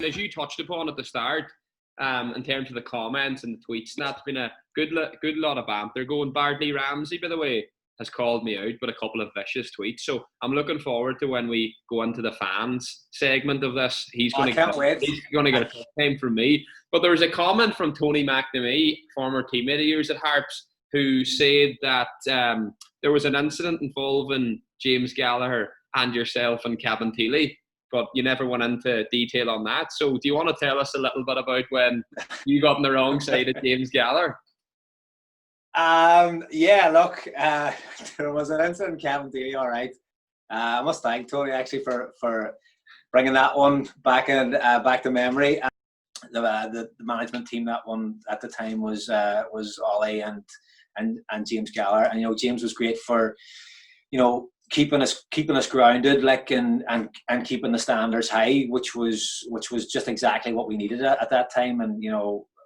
as you touched upon at the start, in terms of the comments and the tweets, and that's been a good lot of banter going. Bardley Ramsey, by the way, has called me out with a couple of vicious tweets. So I'm looking forward to when we go into the fans segment of this. He's going to get a tough time from me. But there was a comment from Tony McNamee, former teammate of yours at Harps, who said that there was an incident involving James Gallagher and yourself and Cabinteely, but you never went into detail on that. So do you want to tell us a little bit about when you got on the wrong side of James Gallagher? Yeah, look, there was an incident in Cabinteely, all right. I must thank Tony actually for bringing that one back to memory. The management team, that one at the time was Ollie and James Gallagher, and James was great for keeping us grounded, like and keeping the standards high, which was just exactly what we needed at that time. And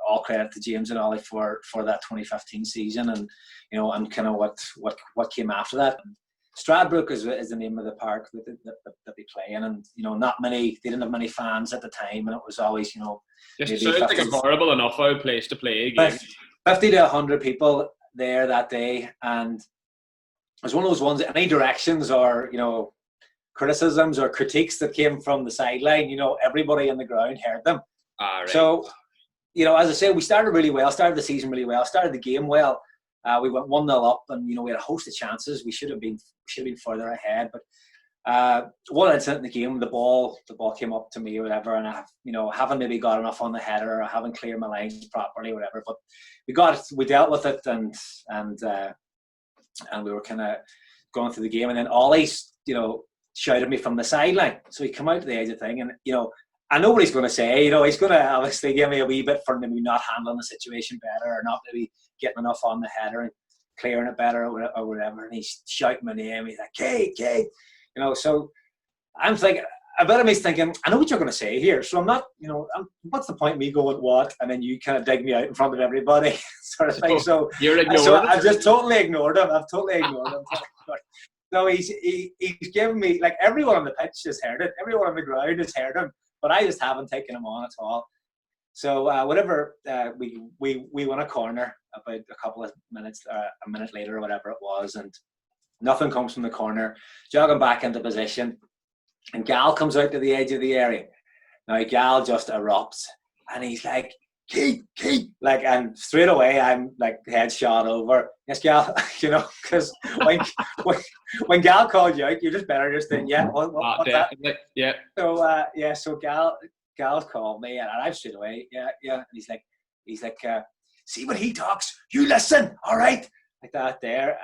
all credit to James and Ollie for that 2015 season, and and kind of what came after that. Stradbrook is the name of the park that they play in, and they didn't have many fans at the time, and it was always just sounds like a horrible enough place to play a game. 50 to 100 people there that day, and it was one of those ones, any directions or criticisms or critiques that came from the sideline, everybody in the ground heard them. Right. So as I said, we started the season really well, started the game well. We went 1-0 up, and we had a host of chances. We should have been further ahead, but one incident in the game, the ball came up to me or whatever, and I haven't maybe got enough on the header, or I haven't cleared my lines properly or whatever. But we dealt with it, and we were kind of going through the game, and then Ollie shouted me from the sideline. So he come out to the edge of the thing, and I know what he's going to say. He's going to obviously give me a wee bit for maybe not handling the situation better, or not maybe getting enough on the header and clearing it better or whatever. And he's shouting my name. He's like, Kate. So I'm thinking, a bit of me's thinking, I know what you're going to say here. So I'm not, what's the point of me going what? And then you kind of dig me out in front of everybody sort of thing. So you're ignoring so I've just totally ignored him. I've totally ignored him. No, he's giving me, like, everyone on the pitch has heard it. Everyone on the ground has heard him. But I just haven't taken him on at all. So we won a corner about a couple of minutes, a minute later or whatever it was, and nothing comes from the corner. Jogging back into position, and Gal comes out to the edge of the area. Now Gal just erupts, and he's like, keep, like, and straight away I'm like head shot over. Yes, Gal, because when Gal called you out, you're just better just thinking, yeah, what's that? Yeah. So so Gal's called me, and I'm straight away, yeah, and he's like, see when he talks, you listen, all right, like that there.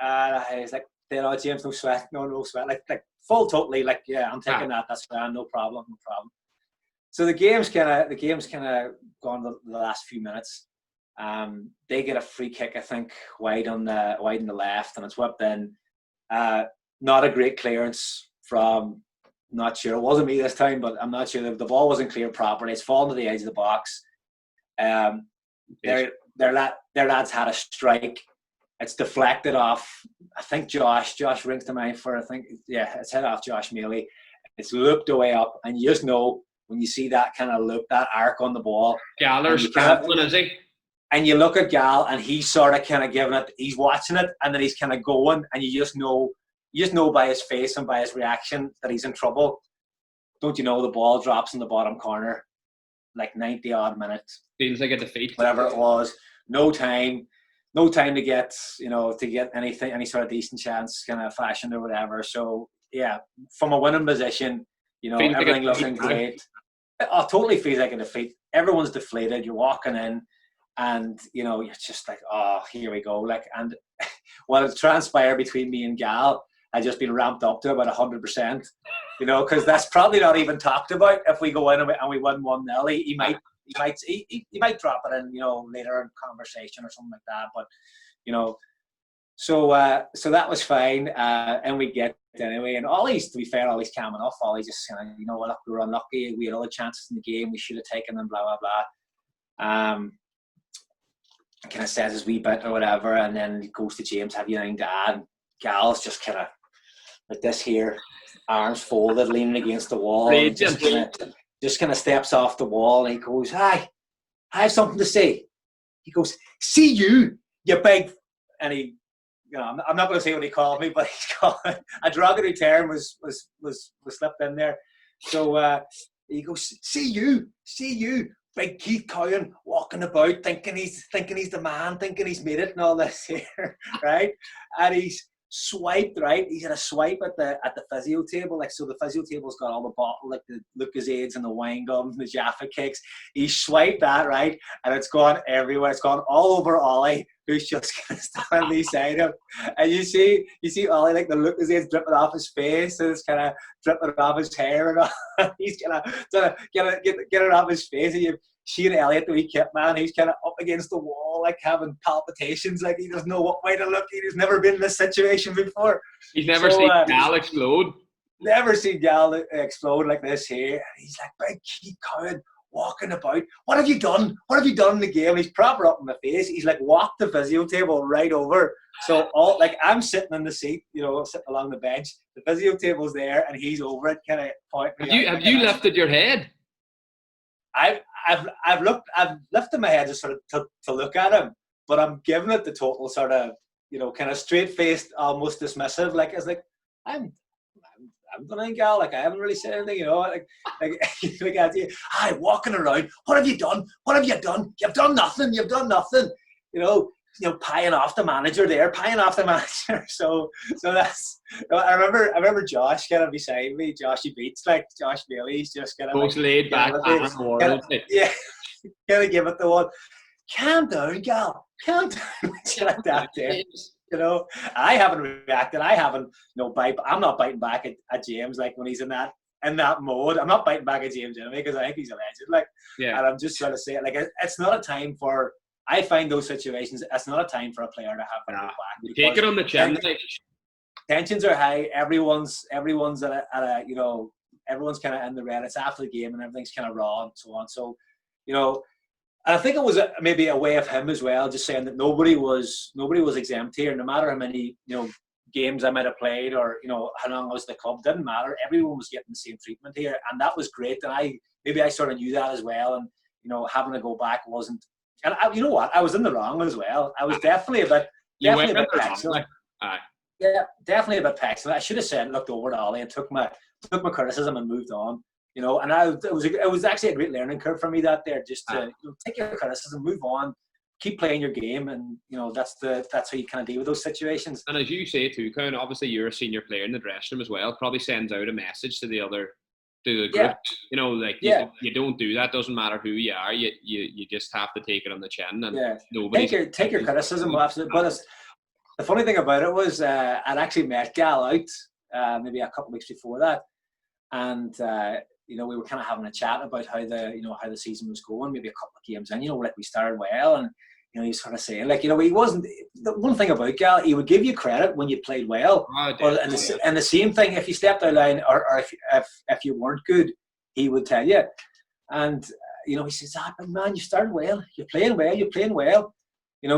He's like, James, no sweat, no sweat, like full totally, like, yeah, I'm taking that. That's fine, no problem. So the game's kind of gone the last few minutes. They get a free kick, I think, wide on the left, and it's whipped in. Not a great clearance from, not sure, it wasn't me this time, but I'm not sure, the ball wasn't cleared properly. It's fallen to the edge of the box. Their lads had a strike. It's deflected off, I think Josh rings to mind for, I think, yeah, it's hit off Josh Mealy. It's looped away up, and you just know, when you see that kind of loop, that arc on the ball. Gallagher's traveling, is he? And you look at Gal, and he's sort of kind of giving it, he's watching it, and then he's kind of going, and you just know by his face and by his reaction that he's in trouble. Don't you know, the ball drops in the bottom corner, like 90 odd minutes. Feels like a defeat. Whatever it was. No time to get, any sort of decent chance kind of fashioned or whatever. So yeah, from a winning position, everything looking great. It totally feels like a defeat. Everyone's deflated. You're walking in, and you're just like, oh, here we go. Like, and what had transpired between me and Gal had just been ramped up to about 100%. Because that's probably not even talked about. If we go in and we win 1-0, he might drop it in, later in conversation or something like that. But so that was fine, and we get anyway. And Ollie's, to be fair, Ollie's calm enough. Ollie just kind of, look, we were unlucky. We had other chances in the game. We should have taken them. Blah blah blah. Kind of says his wee bit or whatever, and then he goes to James. Have you anything to add? Gal's just kind of like this here, arms folded, leaning against the wall. just kind of steps off the wall and he goes, "Hi, I have something to say." He goes, "See you, you big," and he, I'm not going to say what he called me, but he called a derogatory term was slipped in there. So he goes, see you, big Keith Cowan walking about, thinking he's the man, thinking he's made it, and all this here, right? And he's swiped, right? He's had a swipe at the physio table, like, so the physio table's got all the bottle, like the Lucozades and the wine gums and the Jaffa cakes. He swiped that, right, and it's gone everywhere. It's gone all over Ollie, who's just kind of standing beside him, and you see Ollie, like the Lucozades dripping off his face, and it's kind of dripping off his hair, and all. He's kind of trying to get it off his face, and Shane Elliott, the wee kit man, he's kind of up against the wall, like having palpitations, like he doesn't know what way to look. He's never been in this situation before. He's never seen Gal explode. Never seen Gal explode like this here. And he's like, big Keith Cowan walking about. What have you done? What have you done in the game? And he's proper up in my face. He's like walked the physio table right over. So I'm sitting in the seat, sitting along the bench. The physio table's there, and he's over it, kind of pointing. Have you lifted your head? I've lifted my head just sort of to look at him, but I'm giving it the total sort of, kind of straight faced, almost dismissive, like it's like I'm going, Gal, like I haven't really said anything, like at you, hi, walking around, what have you done? What have you done? You've done nothing, pieing off the manager there, So that's, I remember Josh kind of beside me, Joshy Beats, like Josh Bailey's just kind of most laid back, yeah, kind of give it the one. Calm down, Gal. Calm down. Like that there. I haven't reacted. I haven't, I'm not biting back at James, like when he's in that mode. I'm not biting back at James anyway, because I think he's a legend. Like, yeah. And I'm just trying to say it. Like, it's not a time for. I find those situations. It's not a time for a player to have to go back. Take it on the chin. Tensions are high. Everyone's at a everyone's kind of in the red. It's after the game and everything's kind of raw and so on. So, and I think it was maybe a way of him as well, just saying that nobody was exempt here. No matter how many games I might have played or how long I was at the club, didn't matter. Everyone was getting the same treatment here, and that was great. And I sort of knew that as well. And having to go back wasn't. And you know what? I was in the wrong as well. I was definitely a bit petulant. Yeah, definitely a bit petulant. I should have said, looked over to Ollie and took my criticism and moved on. And it was actually a great learning curve for me that there, just to take your criticism, move on, keep playing your game, and that's how you kind of deal with those situations. And as you say too, Cowan, obviously you're a senior player in the dressing room as well. Probably sends out a message to the group. Yeah. You don't do that. Doesn't matter who you are. You just have to take it on the chin. And take your criticism, absolutely. But the funny thing about it was I'd actually met Gal out maybe a couple of weeks before that, and we were kind of having a chat about how the season was going. Maybe a couple of games in, like we started well, and he's sort of saying, like, he wasn't. The one thing about Gal, he would give you credit when you played well. And the same thing, if you stepped out of line or if you weren't good, he would tell you. And, he says, man, you started well. You're playing well.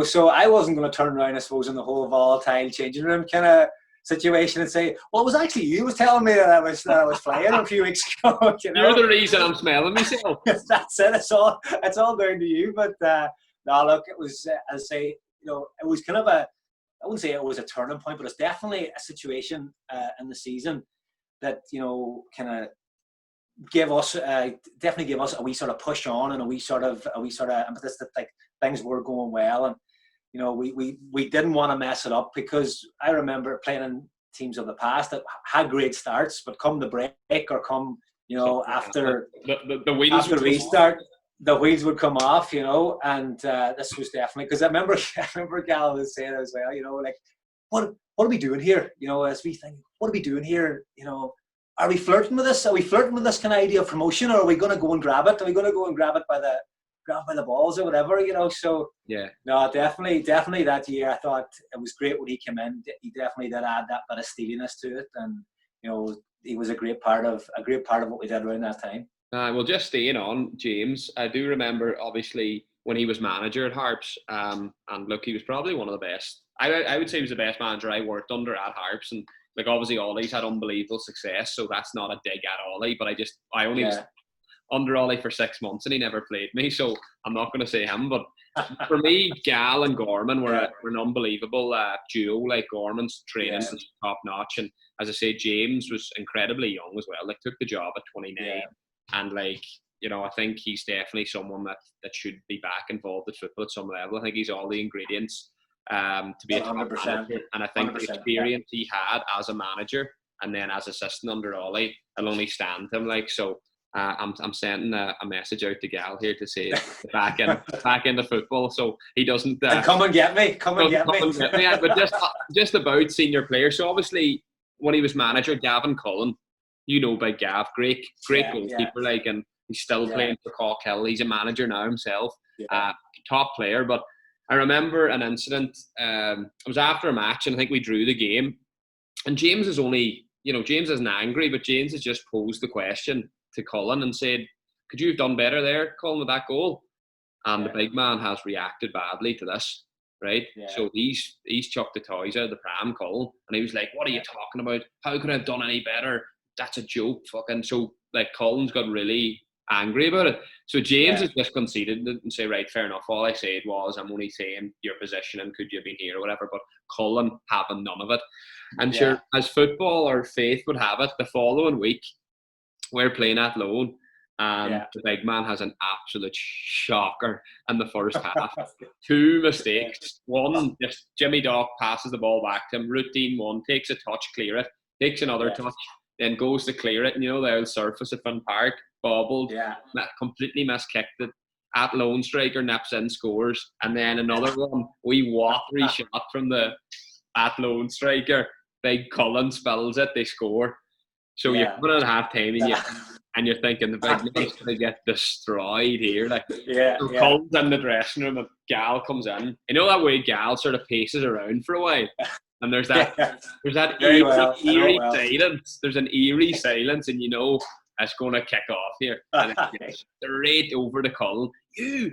So I wasn't going to turn around, I suppose, in the whole volatile changing room kind of situation and say, well, it was actually you was telling me that I was playing a few weeks ago. You're the reason I'm smelling myself. That's it. It's all down to you. But no, look, it was, as I say, it was kind of I wouldn't say it was a turning point, but it's definitely a situation in the season that, kind of definitely give us a wee sort of push on and a wee sort of impetus that, like, things were going well. And, we didn't want to mess it up, because I remember playing in teams of the past that had great starts, but come the break or come, after the restart, the wheels would come off, and this was definitely, because I remember Gal was saying as well, like, what are we doing here? As we think, what are we doing here? Are we flirting with this? Are we flirting with this kind of idea of promotion, or are we going to go and grab it? Are we going to go and grab it by the balls or whatever? So yeah, no, definitely that year I thought it was great when he came in. He definitely did add that bit of steeliness to it, and he was a great part of what we did around that time. Well, just staying on James, I do remember obviously when he was manager at Harps, and look, he was probably one of the best. I would say he was the best manager I worked under at Harps, and like obviously Ollie's had unbelievable success, so that's not a dig at Ollie, but I under Ollie for 6 months and he never played me, so I'm not going to say him. But for me, Gal and Gorman were an unbelievable duo. Like, Gorman's training was top notch, and as I say, James was incredibly young as well. Like, took the job at 29, and like, you know, I think he's definitely someone that should be back involved at football at some level. I think he's all the ingredients to be a top 100%. manager, and I think the experience he had as a manager and then as assistant under Ollie, I'll only stand him. Like, so I'm sending a message out to Gal here to say back into football, so he doesn't. And come and get me. Come and get me. But just about senior players. So obviously, when he was manager, Gavin Cullen, you know, by Gav, great goalkeeper, like, and he's still playing for Cork. He's a manager now himself, top player. But I remember an incident. It was after a match, and I think we drew the game. And James is only, you know, James isn't angry, but James has just posed the question to Cullen and said, "Could you have done better there, Cullen, with that goal?" And the big man has reacted badly to this, right? Yeah. So he's chucked the toys out of the pram, Cullen, and he was like, "What are you talking about? How could I have done any better? That's a joke, fucking." So like, Cullen's got really angry about it. So James has just conceded and say, "Right, fair enough. All I said was, I'm only saying your position and could you have been here or whatever." But Cullen having none of it. And sure, as football or faith would have it, the following week we're playing at loan, and the big man has an absolute shocker in the first half. 2 mistakes. One, just Jimmy Dock passes the ball back to him. Routine one, takes a touch, clear it. Takes another touch, then goes to clear it. And you know, the old surface at Finn Park, bobbled, completely miskicked it. At lone striker, nips in, scores. And then another one, wee watery shot from the at lone striker. Big Cullen spills it, they score. So you're coming at half time and you're thinking the big man's going to get destroyed here. Like, Cullen's in the dressing room and Gal comes in. You know that way Gal sort of paces around for a while, and there's that eerie silence. There's an eerie silence, and you know it's going to kick off here. And it's straight over to Cullen. You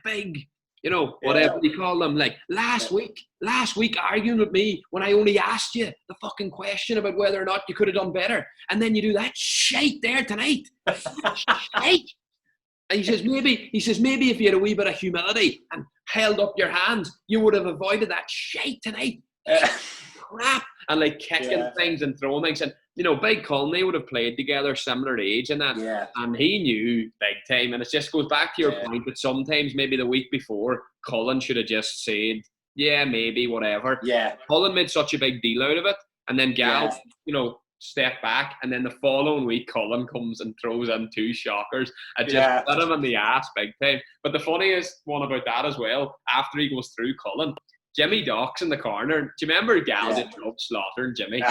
big, you know, whatever you call them. Like, last week arguing with me when I only asked you the fucking question about whether or not you could have done better, and then you do that shite there tonight. Shite. And he says maybe if you had a wee bit of humility and held up your hands, you would have avoided that shite tonight. Crap. And like kicking things and throwing things, and you know, big Cullen, they would have played together, similar age and that, and he knew big time. And it just goes back to your point that sometimes maybe the week before Cullen should have just said, maybe, whatever. Cullen made such a big deal out of it, and then Gal, you know, stepped back, and then the following week Cullen comes and throws in 2 shockers. I just put him in the ass big time. But the funniest one about that as well, after he goes through Cullen, Jimmy Dock's in the corner. Do you remember Gal just loved slaughtering Jimmy?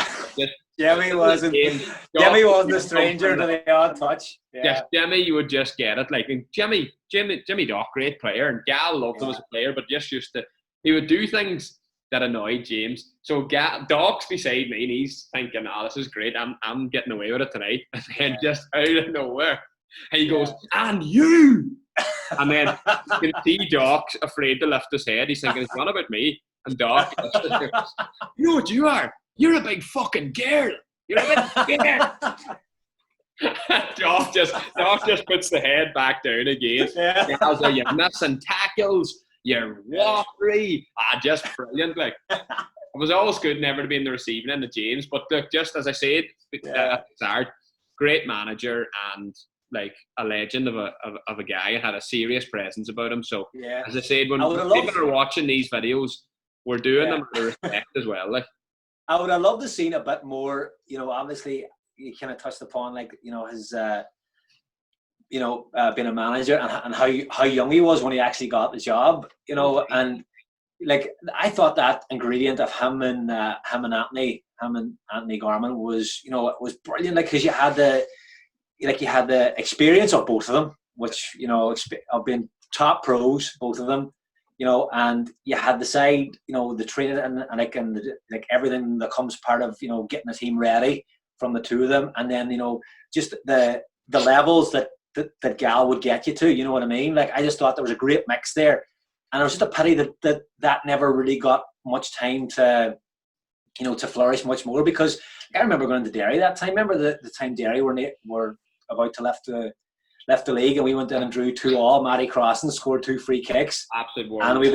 Jimmy wasn't a stranger to the odd touch. Yes, Jimmy, you would just get it. Like, Jimmy Dock, great player, and Gal loved him as a player, but just used to, he would do things that annoyed James. So Dock's beside me, and he's thinking, this is great. I'm getting away with it tonight. And then just out of nowhere, he goes, "And you!" And then you can see Dock's afraid to lift his head. He's thinking, "It's not about me." And Dock, "You know what you are? You're a big fucking girl. You're a big girl." Dock just puts the head back down again. You're missing tackles. You're watery. Just brilliant. Like, it was always good never to be in the receiving end of James. But look, just as I said, great manager and like a legend of a guy. Had a serious presence about him. So as I said, when people are watching these videos, we're doing them with respect as well. Like, I would have loved to seen a bit more. You know, obviously you kind of touched upon, like, you know, his being a manager and how young he was when he actually got the job. You know, and like, I thought that ingredient of him and Anthony Gorman was, you know, it was brilliant. Like, because you had the experience of both of them, which, you know, of being top pros, both of them, you know, and you had the side, you know, the training and everything that comes part of, you know, getting a team ready from the two of them, and then, you know, just the levels that Gal would get you to, you know what I mean? Like, I just thought there was a great mix there, and it was just a pity that never really got much time to, you know, to flourish much more, because I remember going to Derry that time. Remember the time Derry were about to left the league, and we went in and drew 2-2. Matty Crossan scored 2 free kicks, absolute and we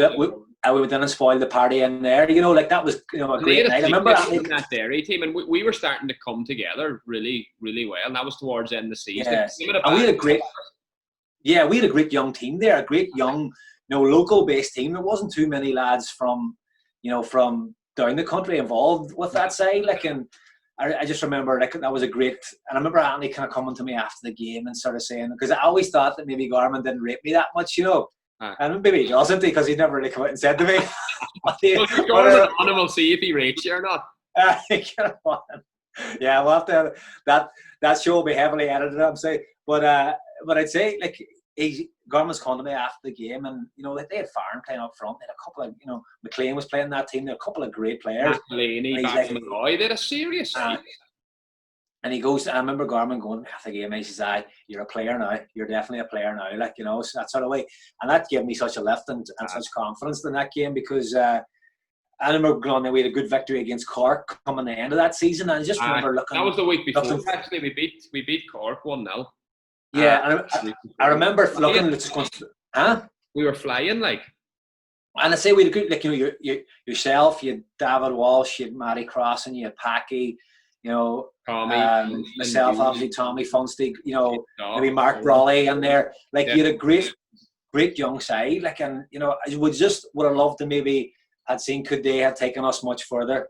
went in and spoiled the party in there. Like that was a great night. I remember that Derry team, and we were starting to come together really, really well. And that was towards the end of the season. Yeah. And we had a great young team there, a great young, local-based team. There wasn't too many lads from down the country involved with that side. And I just remember that was a great. And I remember Anthony kind of coming to me after the game and sort of saying, because I always thought that maybe Garmin didn't rate me that much, And maybe he doesn't, because he never really come out and said to me. Garmin will see if he rates you or not. Yeah, we'll have to. That show will be heavily edited, I'm saying. But I'd say Garmin's come to me after the game, and they had Farron playing up front. They had a couple of McLean was playing that team. They had a couple of great players. They had a serious. And he goes, I remember Garmin going after the game, he says, you're a player now. You're definitely a player now. So that sort of way. And that gave me such a lift and such confidence in that game, because I remember going on, we had a good victory against Cork coming the end of that season. And I just remember looking. That was the week before. Actually, we beat Cork 1-0. Yeah, I remember looking at going, we were flying And I say we had a good, yourself, you had David Walsh, you had Matty Crossan, you had Packy, Tommy, myself, obviously Tommy Funstead, maybe Mark Brawley in there. You had a great young side. I would have loved to maybe had seen could they have taken us much further.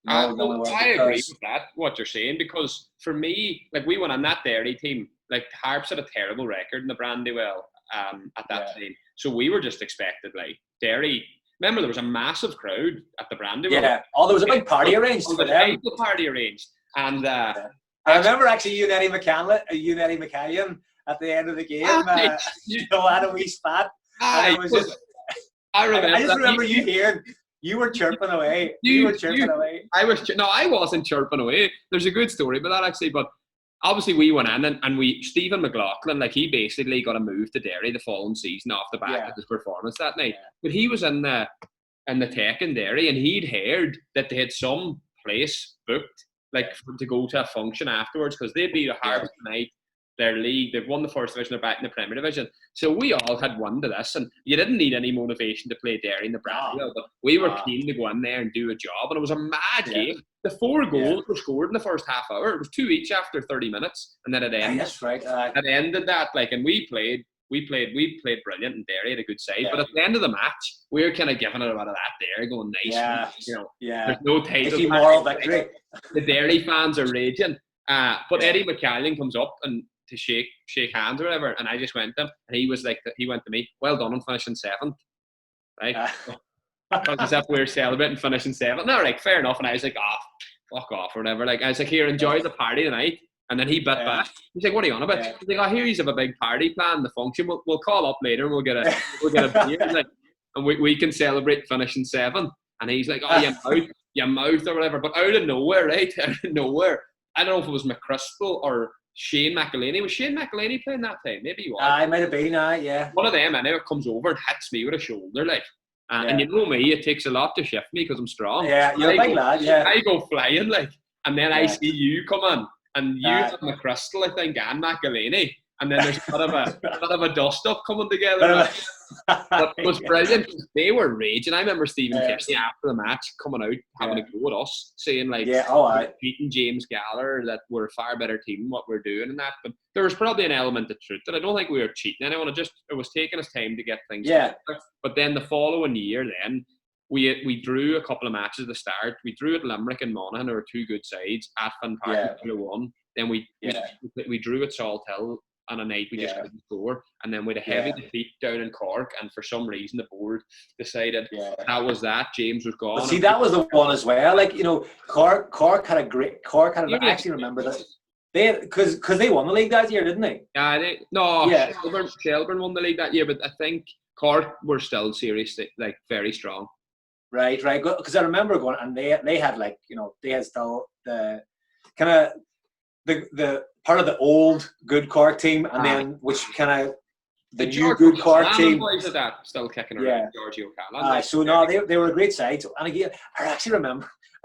I agree with that, what you're saying, because for me, we went on that Derry team. Harps had a terrible record in the Brandywell at that time, so we were just expected Derry. Remember, there was a massive crowd at the Brandywell. Yeah. Oh, there was a big party arranged for them. Party arranged. And I remember actually you and Eddie McCallion at the end of the game. Had a wee spat. I just remember you hearing, you were chirping away. Away. I wasn't chirping away. There's a good story about that actually, but obviously we went in and Stephen McLaughlin, he basically got a move to Derry the following season off the back of his performance that night. But he was in the tech in Derry, and he'd heard that they had some place booked to go to a function afterwards, because they'd be the Harps tonight, their league, they've won the first division, they're back in the Premier Division. So we all had won to this, and you didn't need any motivation to play Derry in the Brandywell, but we were keen to go in there and do a job, and it was a mad game. The 4 goals were scored in the first half hour. It was 2 each after 30 minutes, and then it ended. That's right. It ended that, and we played brilliant, and Derry had a good side. But at the end of the match, we were kind of giving it a bit of that there, going nice. There's no title. Moral victory. The Derry fans are raging. But Eddie McCallion comes up and to shake hands or whatever, and I just went to him, and he was he went to me, well done on finishing 7th, right? As if we were celebrating finishing 7th. No, fair enough. And I was like, fuck off or whatever. I was like, here, enjoy the party tonight. And then he bit back. He's like, what are you on about? He's like, here you have a big party planned, the function. We'll call up later and we'll get a beer. And we can celebrate finishing 7th. And he's like, your mouth or whatever. But out of nowhere, right? Out of nowhere. I don't know if it was McChrystal or Shane McElhaney. Was Shane McElhaney playing that time? Maybe he was. I might have been, yeah. One of them, and it comes over and hits me with a shoulder, and you know me, it takes a lot to shift me because I'm strong. Yeah, you're a big lad, yeah. I go flying, and then I see you come in, and you have McChrystal, I think, and McElhaney, and then there's a bit of a dust-up coming together. But it was brilliant. They were raging. I remember Stephen Kennedy after the match coming out, having a go at us, saying beating James Gallagher, that we're a far better team than what we're doing and that. But there was probably an element of truth that I don't think we were cheating anyone. It was taking us time to get things together. But then the following year, we drew a couple of matches at the start. We drew at Limerick and Monaghan, who were 2 good sides. At Finn Park, 2-1. Then we drew at Salt Hill on a night we just couldn't score, and then we had a heavy defeat down in Cork, and for some reason the board decided that was that. James was gone. But see, that was the one as well. Cork had a great. I actually remember that because they won the league that year, didn't they? Shelburne won the league that year, but I think Cork were still seriously very strong. Right. Because I remember going, and they had they had still the kind of the part of the old good Cork team, and then which kind of the new good Cork team. Boys of that still kicking around. Georgie O'Callaghan. So no, they were a great side. And again, I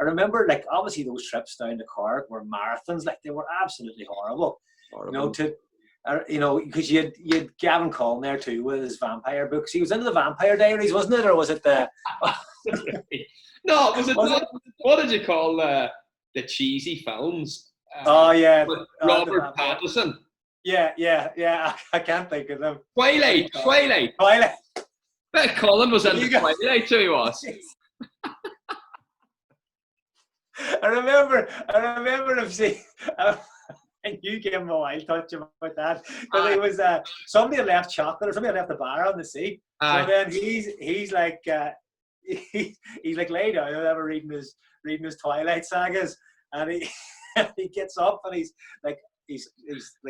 remember obviously those trips down to Cork were marathons. They were absolutely horrible. To you know, because you had Gavin Cullen there too with his vampire books. He was into the Vampire Diaries, wasn't it, or was it the? No, was it not? What did you call the cheesy films? Oh yeah, Robert Pattinson. Yeah. I can't think of them. Twilight. But Colin was in Twilight too. He was. I remember him saying, and you gave him a wild touch about that, because it was somebody had left chocolate or somebody had left the bar on the seat. So then he's like he's like laid down, whatever, reading his Twilight sagas, and he gets up and he's like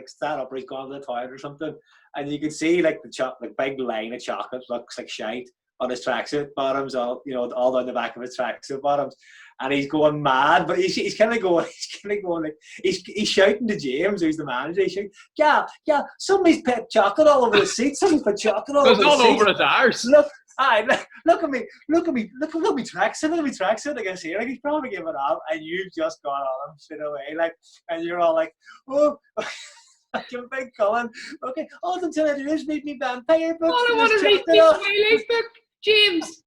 sat up or he's gone to the toilet or something, and you can see like the big line of chocolate looks like shite on his tracksuit bottoms, all down the back of his tracksuit bottoms, and he's going mad. But he's kind of going like he's shouting to James, who's the manager. He's shouting, yeah, somebody's put chocolate all over the seat. Somebody's put chocolate all over the seat. It's all over his arse. Look at me tracksuit. I guess here, like he's probably giving up, and you've just gone on him straight away, like, and you're all like, oh. You're Big Cullen. Okay, all I'm trying to do is read me vampire books. All I want to read me Twilight book, James.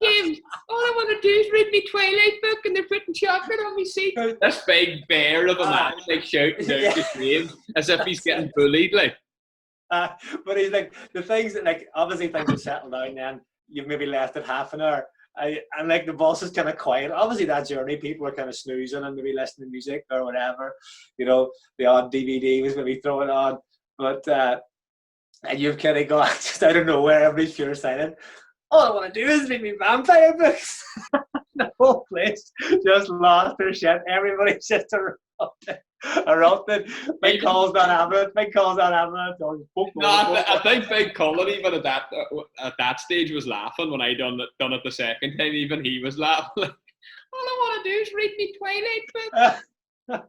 All I want to do is read me Twilight book, and they're putting chocolate on me seat. This big bear of a man, like shouting out to James as if he's getting bullied, like. But he's like, the things that, like, obviously things have settled down. Then you've maybe left it half an hour. And like the boss is kind of quiet. Obviously that journey, people are kind of snoozing and maybe listening to music or whatever. You know, the odd DVD was maybe throwing on. But and you've kind of got just out of nowhere, everybody's pure silent. All I want to do is read me vampire books. The whole place just lost their shit. Everybody's just erupted. Big Cullen's not having it. No, I think Big Cullen, even at that stage, was laughing when I done it the second time. Even he was laughing. All I want to do is read me Twilight book.